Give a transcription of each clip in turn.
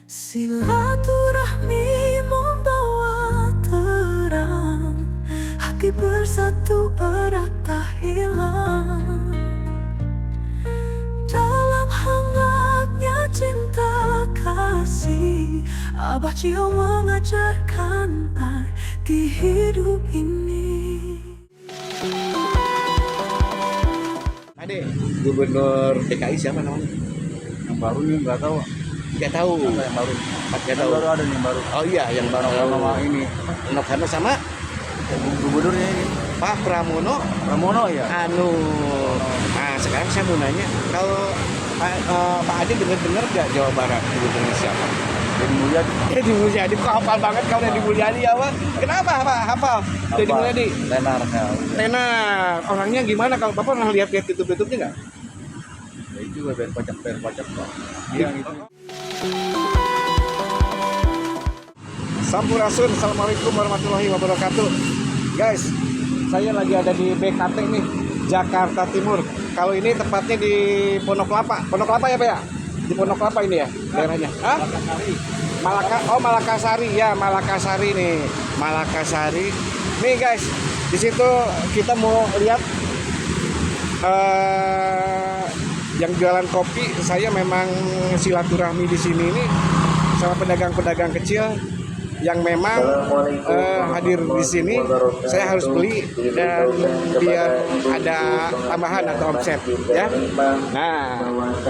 Silaturahmi membawa terang, hati bersatu erat tak hilang. Dalam hangatnya cinta kasih, Abah Cio mengajarkan arti hidup ini. Adik, Gubernur DKI siapa namanya? Yang baru nih nggak tahu. Nggak tahu. Apa yang baru? Nggak Yang tahu. baru ada nih yang baru. Oh iya, yang baru. Nama ini Nokarno sama gubernurnya ini. Pak Pramono. Pramono ya. Nah sekarang saya mau nanya, kalau Pak Adi dengar nggak Jawa Barat gubernurnya siapa? Jadi Mulyadi. Deddy Mulyadi, kok hafal banget kau Deddy Mulyadi ya, Pak? Kenapa hafal? Deddy Mulyadi. Tenar ya. Tenar, orangnya gimana? Kalau Bapak pernah lihat YouTube-nya nggak? Ya itu juga bayar pajak Pak. Dia gitu. Sampurasun, assalamualaikum warahmatullahi wabarakatuh. Guys, saya lagi ada di BKT nih, Jakarta Timur. Kalau ini tepatnya di Pondok Kelapa. Pondok Kelapa ya Pak ya? Di Pondok Kelapa ini ya daerahnya. Hah? Malakasari ya, Malakasari nih. Malakasari. Nih guys, di situ kita mau lihat yang jualan kopi. Saya memang silaturahmi di sini nih sama pedagang-pedagang kecil yang memang hadir di sini. Saya harus beli dan biar ada tambahan atau omset ya. Nah,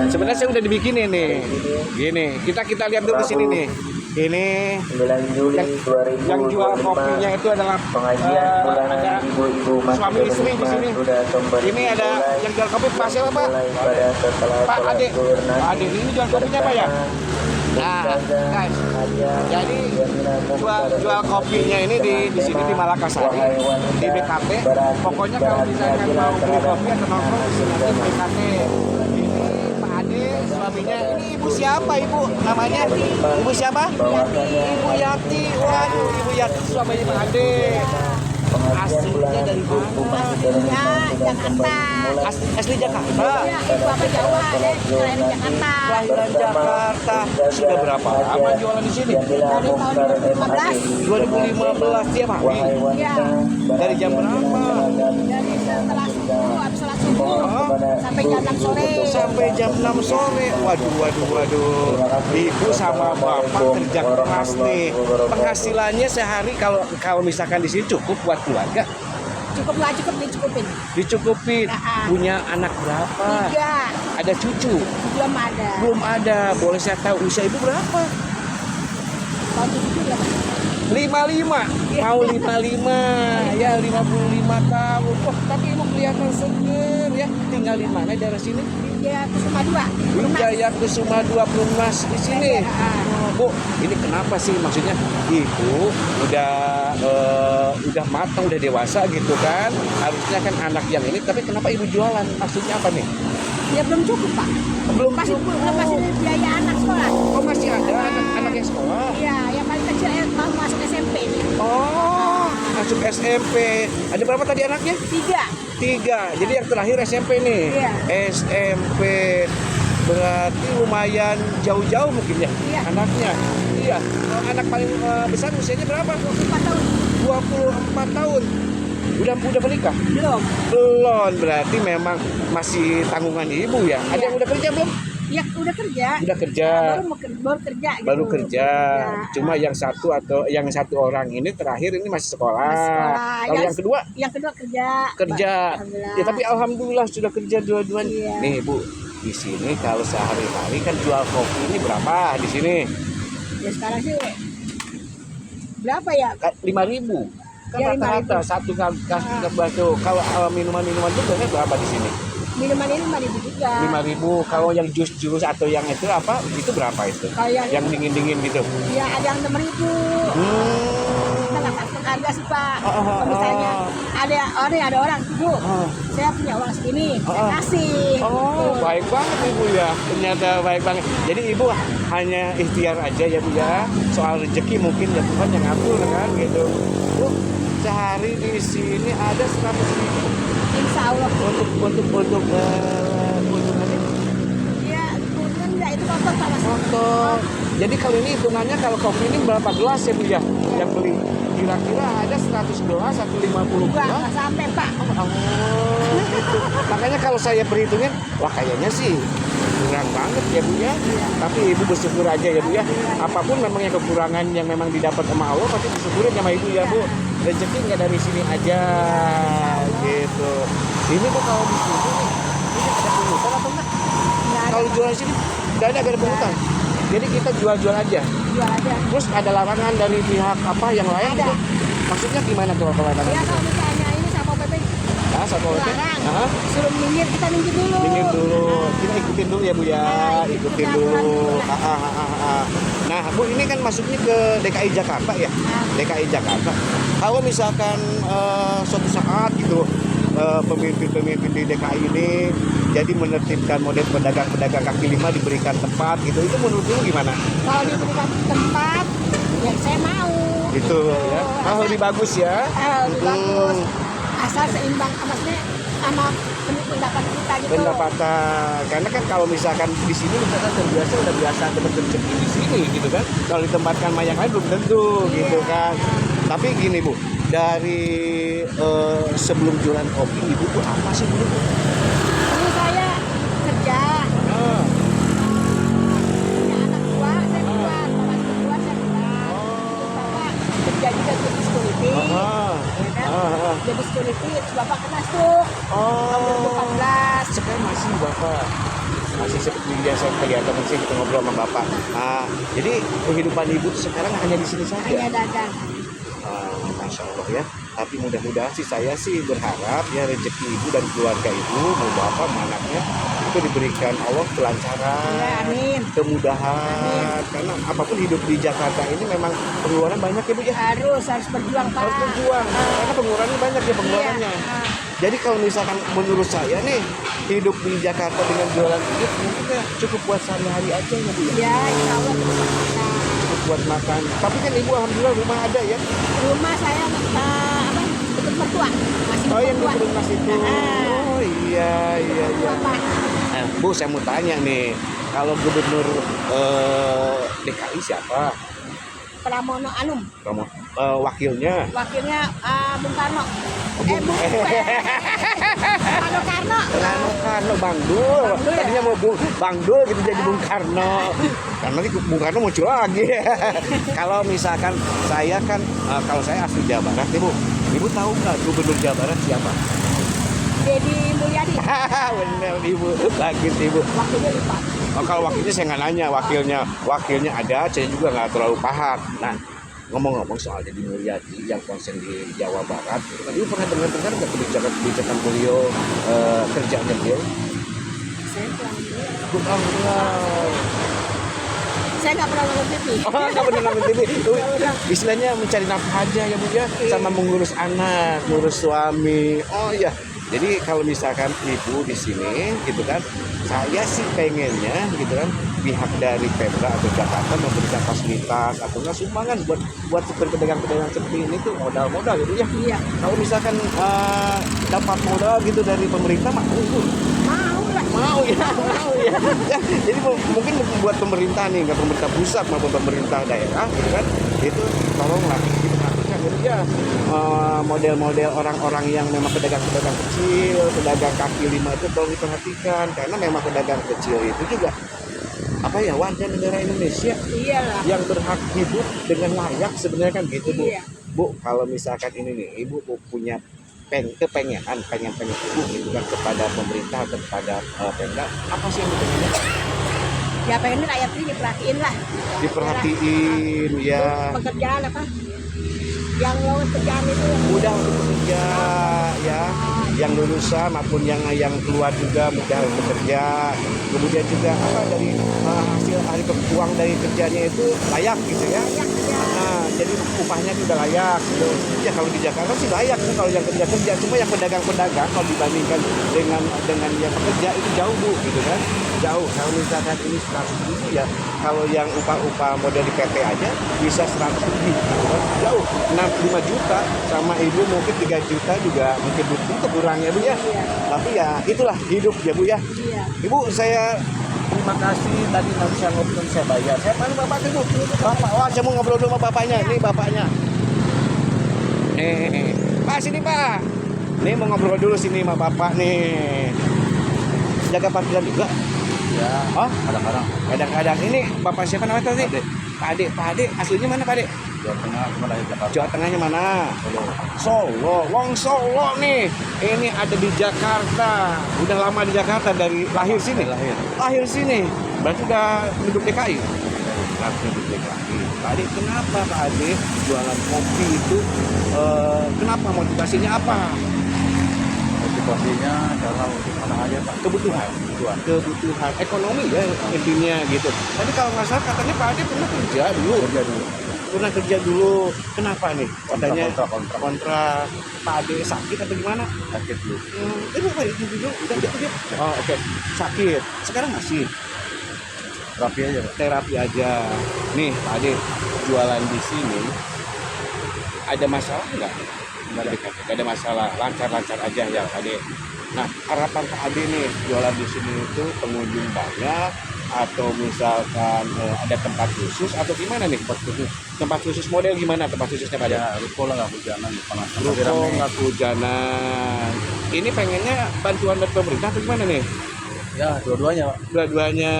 sebenarnya saya udah dibikinin nih. Gini, kita lihat dulu di sini nih. Ini yang jual kopinya itu adalah ada suami istri di sini. Ini ada yang jual kopi Pak siapa Pak? Pak Ade. Pak Ade ini jual kopinya apa ya? Nah, guys, jadi jual kopinya ini di sini di Malakasari, di BKT. Pokoknya kalau misalkan mau beli kopi atau nongkrong di sini di BKT. Ini Pak Ade, suaminya. Ini ibu siapa ibu? Namanya? Ibu siapa? Ibu Yati. Waduh, Ibu Yati suaminya Pak Ade. Aslinya dari mana? Ya, Jakarta. Asli Jakarta. Ya, Bapak Jawa, kelahiran Jakarta. Kelahiran Jakarta. Sudah berapa lama jualan di sini? Dari tahun 2015 tiap hari. 2015. Ya, Dari jam berapa? dari setelah subuh, habis sholat subuh, sampai jam 6 sore. Sampai jam 6 sore. Waduh. Ibu sama bapak kerja keras nih. Penghasilannya sehari kalau misalkan di sini cukup buat keluarga. Cukup nggak cukup dicukupin. Dicukupin. Punya anak berapa? 3, Ada cucu? belum ada. Belum ada. Boleh saya tahu usia ibu berapa? Tahun 77 belum ada. 55. Mau 55. Ya 55 tahun. Wah, tapi ibu kelihatan seger ya. Tinggal di mana daerah sini? Ya, Kusuma 2. Wijaya Kusuma 2 Perumnas di sini. Bu, ini kenapa sih maksudnya ibu udah matang, udah dewasa gitu kan? Harusnya kan anak yang ini, tapi kenapa ibu jualan? Maksudnya apa nih? Ya belum cukup Pak. Belum Masih cukup. masih biaya anak sekolah. Oh, masih ada anak yang sekolah? Iya, yang paling kecil mau masuk SMP. Oh, masuk SMP. Ada berapa tadi anaknya? 3. 3. Jadi yang terakhir SMP nih. Iya. SMP. Berarti lumayan jauh-jauh mungkin ya Iya. anaknya. Iya. Anak paling besar usianya berapa? 24 tahun. 24 tahun. Udah menikah? Belum. Belum. Berarti memang masih tanggungan ibu ya. Ada Iya. yang udah kerja belum? Ya udah kerja. Udah kerja. Baru kerja gitu. Baru kerja. Ya. Cuma yang satu orang ini terakhir ini masih sekolah. Masih sekolah. Kalau yang kedua Yang kedua kerja. Alhamdulillah. Ya tapi alhamdulillah sudah kerja dua-duanya. Iya. Nih Bu, di sini kalau sehari-hari kan jual kopi ini berapa di sini? Ya sekarang sih berapa ya? 5.000. Kan Ya, rata-rata 5.000. satu batu. Kalau minuman-minuman itu biasanya berapa di sini? Minuman ini 5.000 juga. 5.000. Kalau yang jus-jus atau yang itu apa? Itu berapa itu? Kalau Yang dingin-dingin gitu. ya ada yang 6.000. Kita nggak patok harga sih Pak. Kalau misalnya ada orang, Bu, saya punya uang segini, saya kasih. Oh, Gitu. baik banget Ibu ya. Ternyata baik banget. Jadi Ibu hanya ikhtiar aja ya Bu ya. Soal rezeki mungkin ya Tuhan yang ngatur kan gitu. Bu, sehari di sini ada 100.000 Insya Allah. untuk Ya, kemudian enggak itu kotor Pak Mas. foto. Jadi kalau ini hitungannya kalau kopi ini berapa gelas ya Bu ya yang beli? Kira-kira ada 100 gelas atau 50 Enggak, gelas? enggak sampai Pak. Oh, gitu. Makanya kalau saya perhitungin, wah kayaknya sih kurang banget ya Bu ya. Tapi Ibu bersyukur aja ya Bu ya. Apapun memang yang kekurangan yang memang didapat sama Allah, pasti disyukurin sama Ibu ya Bu. Rezeki nggak dari sini aja gitu. Ini tuh kalau di sini nih, ini ada pungutan atau enggak? Enggak ada. Kalau jual di sini, nggak ada pungutan. Jadi kita jual-jual aja. Jual aja. Terus ada larangan dari pihak apa yang lain Ada. gitu? Maksudnya gimana tuh kalau larangan? Ya kalau misalnya ini Satpol PP Nah, Satpol PP? larang, Hah? suruh minggir, kita minggir dulu. Minggir dulu, kita ikutin dulu ya Bu ya, ikutin dulu. Nah Bu, ini kan masuknya ke DKI Jakarta ya, DKI Jakarta. Kalau misalkan suatu saat gitu pemimpin-pemimpin di DKI ini jadi menertibkan model pedagang-pedagang kaki lima diberikan tempat gitu, itu menurut lu gimana? Kalau diberikan tempat, ya saya mau. Gitu ya, lebih bagus ya. Lebih bagus. Asal seimbang maksudnya sama pendapat kita gitu. Pendapatan, karena kan kalau misalkan di sini misalkan terbiasa udah biasa dapat rezeki di sini gitu kan, kalau ditempatkan sama yang lain belum tentu gitu kan. Tapi gini Bu, dari sebelum jualan kopi Ibu tuh apa sih dulu? Ini saya kerja. Ah, Punya anak dua, saya keluar. Bapak keluar, saya keluar. Bapak kerja juga jadi security. ah, Ya kan? ah. Jadi security, terus Bapak kena stroke tahun 2014. Sekarang masih Bapak masih seperti biasa kelihatan sih kita ngobrol sama Bapak. Jadi kehidupan Ibu tuh sekarang hanya di sini saja. Hanya dagang. Masya Allah ya. Tapi mudah-mudahan sih saya sih berharap ya rezeki Ibu dan keluarga Ibu, mau Bapak, mau anaknya itu diberikan Allah kelancaran, Ya, amin. kemudahan. Karena apapun hidup di Jakarta ini memang pengeluaran banyak ya Bu ya. Harus berjuang Pak. Harus berjuang. Karena pengeluarannya banyak ya pengeluarannya. Iya. Jadi kalau misalkan menurut saya nih hidup di Jakarta dengan jualan ini mungkin ya cukup buat sehari-hari aja ya Bu ya. Ya, insya Allah cukup makan. Cukup buat makan. Tapi kan Ibu alhamdulillah rumah ada ya. Rumah saya dekat mertua, masih Oh yang di mertua. Perumnas itu. Oh iya iya iya. Mertua, Pak. Bu saya mau tanya nih, kalau gubernur DKI siapa? Pramono Anum, Kamu wakilnya? wakilnya Bung Karno. Karno Karno. Rano Karno Bang Dul. Bang Dul ya? Tadinya mau Bang Dul gitu jadi Bung Karno. Karena nanti Bung Karno muncul lagi. Kalau misalkan saya kan, kalau saya asli Jawa Barat, Ibu tahu nggak gubernur Jawa Barat siapa? Dedi Mulyadi. Bener Ibu, bagus Ibu. Wakilnya lupa. Oh, kalau wakilnya saya nggak nanya, wakilnya ada, saya juga nggak terlalu paham. Nah, ngomong-ngomong soal Dedi Mulyadi yang konsen di Jawa Barat, Ibu pernah dengar nggak kebijakan beliau, kerjanya beliau? Saya kurang saya nggak pernah nonton TV. Oh, nggak pernah nonton TV. Itu istilahnya mencari nafkah aja ya Bu ya, sama mengurus anak, ngurus suami. Oh iya. Jadi kalau misalkan Ibu di sini gitu kan, saya sih pengennya gitu kan pihak dari Pemda atau Jakarta memberikan fasilitas atau enggak sumbangan buat pedagang-pedagang seperti ini tuh modal-modal gitu ya. Iya. Kalau misalkan dapat modal gitu dari pemerintah mah mau ya. Ya, jadi mungkin buat pemerintah nih, nggak pemerintah pusat maupun pemerintah daerah gitu kan, itu tolonglah diperhatikan gitu ya, model-model orang-orang yang memang pedagang-pedagang kecil, pedagang kaki lima itu tolong diperhatikan, karena memang pedagang kecil itu juga apa ya, warga negara Indonesia Iyalah. yang berhak hidup dengan layak sebenarnya kan gitu Bu. Iya. Bu, kalau misalkan ini nih Ibu punya pengen Ibu gitu kan kepada pemerintah atau kepada Pemda, apa sih yang pengen? Ya pengen rakyat ini diperhatiin lah. Diperhatiin ya, Pekerjaan apa? Yang lowongan kerjaan itu mudah untuk bekerja ya, yang lulusan maupun yang keluar juga mudah untuk bekerja. Kemudian juga apa dari hasil hari uang dari kerjanya itu layak gitu ya. Nah, jadi upahnya juga layak gitu. Ya kalau di Jakarta sih layak tuh kalau yang kerja, cuma yang pedagang-pedagang kalau dibandingkan dengan yang pekerja itu jauh Bu gitu kan. Jauh. Kalau misalkan ini 100.000 ya, kalau yang upah-upah model di PT aja bisa 100 lebih gitu kan. Jauh. 5 juta sama Ibu mungkin 3 juta juga mungkin butuh kurangnya Bu ya. Tapi ya itulah hidup ya Bu ya. iya. Ibu saya Terima kasih tadi nggak bisa ngobrol saya bayar. Saya mana bapak itu? Bapak, wah saya mau ngobrol dulu sama bapaknya. Ini bapaknya. Pak sini pak. Nih mau ngobrol dulu sini sama bapak nih. Jaga parkiran juga. Ya, Oh, kadang-kadang. kadang-kadang ini bapak siapa namanya tadi? Ade. Pak Ade. Aslinya mana Pak Ade? Jawa Tengah, cuma lahir Jakarta. Jawa Tengahnya mana? Solo. Solo, Wong Solo nih. Ini ada di Jakarta. Udah lama di Jakarta dari lahir sini. Lahir. Lahir sini. Berarti udah hidup DKI. Berarti hidup DKI. Pak Ade, kenapa Pak Ade jualan kopi itu? Kenapa motivasinya apa? Motivasinya karena untuk anak aja Pak. Kebutuhan. Kebutuhan ekonomi ya intinya gitu. Tadi kalau nggak salah katanya Pak Ade pernah kerja dulu. Kerja dulu. Kenapa nih? Katanya kontrak. Pak Ade sakit atau gimana? Sakit dulu. Itu apa itu dulu? Udah gitu dia. Oh oke. Sakit. Sekarang masih Terapi aja Pak. terapi aja. Nih Pak Ade jualan di sini ada masalah nggak? Nggak ada masalah. Lancar-lancar aja ya Pak Ade. Nah harapan Pak Ade nih jualan di sini itu pengunjung banyak atau misalkan ada tempat khusus atau gimana nih tempat khusus model gimana tempat khususnya Pak Ade? Ya, ruko lah nggak hujanan di panas. Ruko nggak kehujanan. Ini pengennya bantuan dari pemerintah atau gimana nih? Ya, dua-duanya Pak. Dua-duanya.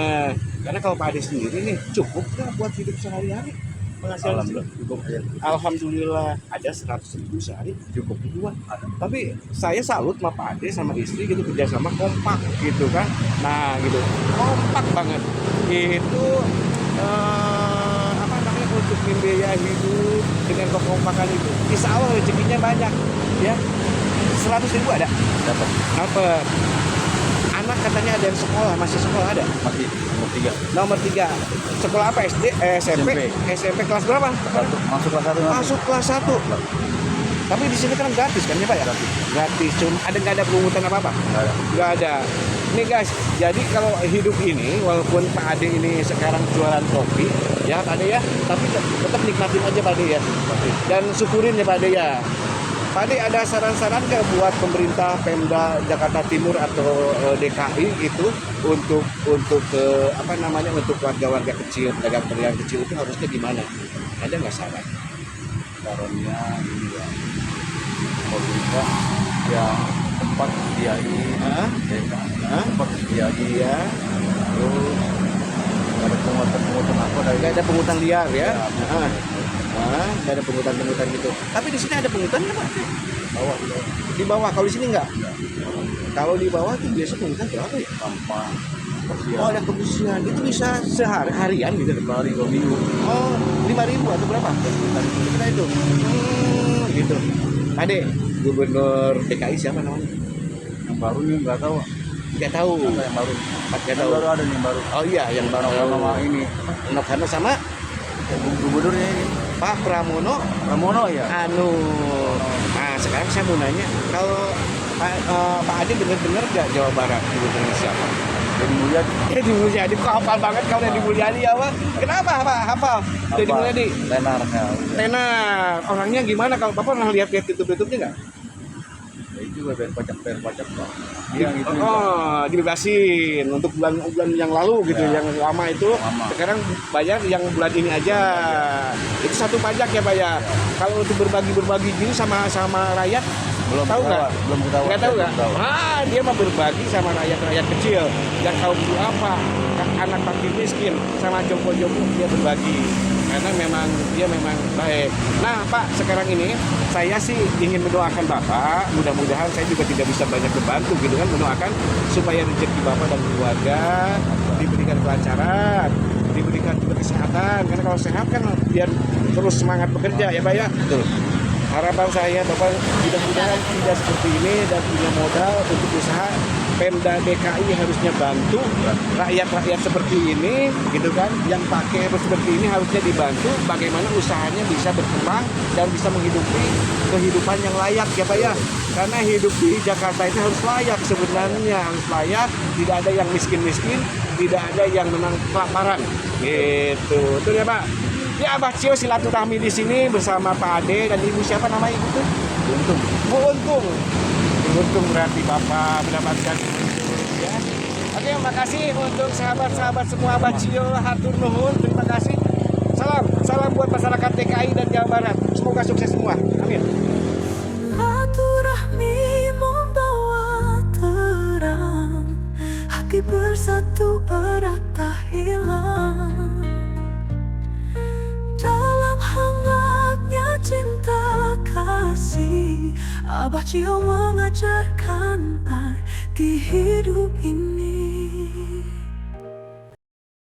Karena kalau Pak Ade sendiri nih cukup nggak buat hidup sehari-hari? Penghasilan Alhamdulillah cukup aja. Alhamdulillah ada 100.000 sehari cukup dua. Tapi saya salut sama Pak Ade sama istri gitu kerjasama kompak gitu kan. Nah gitu kompak banget. Itu apa namanya untuk membiayai hidup dengan kekompakan itu. Insya Allah rezekinya banyak ya. 100.000 ada Dapat. dapat. Anak katanya ada yang sekolah masih sekolah ada. Masih Nomor nomor 3. 3 sekolah apa SD SMP SMP kelas berapa? Masuk kelas 1 Masuk kelas 1. Tapi di sini kan gratis kan ya Pak ya? Gratis. Cuma nggak ada pungutan apa-apa? Nggak ada. Nggak ada. Nih guys, jadi kalau hidup ini walaupun Pak Ade ini sekarang jualan kopi ya Pak Ade ya, tapi tetap nikmatin aja Pak Ade ya. Dan syukurin ya Pak Ade ya. Pak Ade ada saran-saran nggak buat pemerintah Pemda Jakarta Timur atau DKI itu untuk apa namanya untuk warga-warga kecil, pedagang-pedagang kecil itu harusnya gimana? Ada nggak saran? Sarannya ini ya. Pemerintah yang tempat sediai Hah? tempat sediai Iya. terus ada penguatan apa dari Nggak ada pungutan liar ya? Ya, Nggak ada pungutan gitu. Tapi di sini ada pungutan nggak Pak? bawah Di bawah. Kalau di sini nggak? Kalau di bawah itu biasa pungutan berapa ya? sampah Oh ada kebersihan. Itu bisa harian gitu. hari 2 minggu. Oh 5.000 atau berapa? Kita itu. Gitu. Ade, Gubernur DKI siapa namanya? Yang baru ini nggak tahu. Nggak tahu. Ada yang baru. Nggak Yang tahu. baru ada nih yang baru. Oh iya, yang baru. Nama ini Nokarno sama gubernurnya ini. Pak Pramono. Pramono ya. Anu. Nah sekarang saya mau nanya, kalau Pak Ade bener-bener nggak Jawa Barat gubernurnya siapa? Jadi Mulyadi. Deddy Mulyadi, kok hafal banget kau Deddy Mulyadi ya Pak? Kenapa Pak hafal Deddy Mulyadi? Tenar ya. Tenar, orangnya gimana? Kalau Bapak pernah lihat YouTube-nya nggak? Ya itu juga bayar pajak Pak. Dia yang itu. Oh, dibebasin untuk bulan-bulan yang lalu gitu, Ya. yang lama itu. Lama. Sekarang bayar yang bulan ini aja. Itu satu pajak ya Pak ya. Kalau untuk berbagi gini sama rakyat, Belum tahu nggak? ketahuan, belum ketahuan. Nggak tahu nggak? Belum tahu. Ah, dia mau berbagi sama rakyat kecil. Yang tahu apa? Anak fakir miskin sama jompo-jompo dia berbagi. Karena dia memang baik. Nah Pak, sekarang ini saya sih ingin mendoakan Bapak. Mudah-mudahan saya juga tidak bisa banyak membantu gitu kan, mendoakan supaya rezeki Bapak dan keluarga diberikan kelancaran, diberikan juga kesehatan. Karena kalau sehat kan biar terus semangat bekerja ya Pak ya. Betul. Harapan saya Bapak mudah-mudahan tidak seperti ini dan punya modal untuk usaha. Pemda DKI harusnya bantu rakyat-rakyat seperti ini gitu kan, yang pakai seperti ini harusnya dibantu bagaimana usahanya bisa berkembang dan bisa menghidupi kehidupan yang layak ya Pak ya. Karena hidup di Jakarta itu harus layak sebenarnya, harus layak, tidak ada yang miskin-miskin, tidak ada yang memang kelaparan gitu. Itu ya Pak. Ya Abah Cio silaturahmi di sini bersama Pak Ade dan Ibu siapa nama Ibu tuh? Untung. Bu Untung. Untung berarti Bapak mendapatkan itu ya. Oke Oke, makasih untuk sahabat-sahabat semua Abah Cio, hatur nuhun, terima kasih. Salam buat masyarakat DKI dan Jawa Barat. Semoga sukses semua. Amin. Silaturahmi membawa terang, hati bersatu erat tak hilang. Dalam hangatnya cinta kasih, Abah Cio mengajarkan arti hidup ini.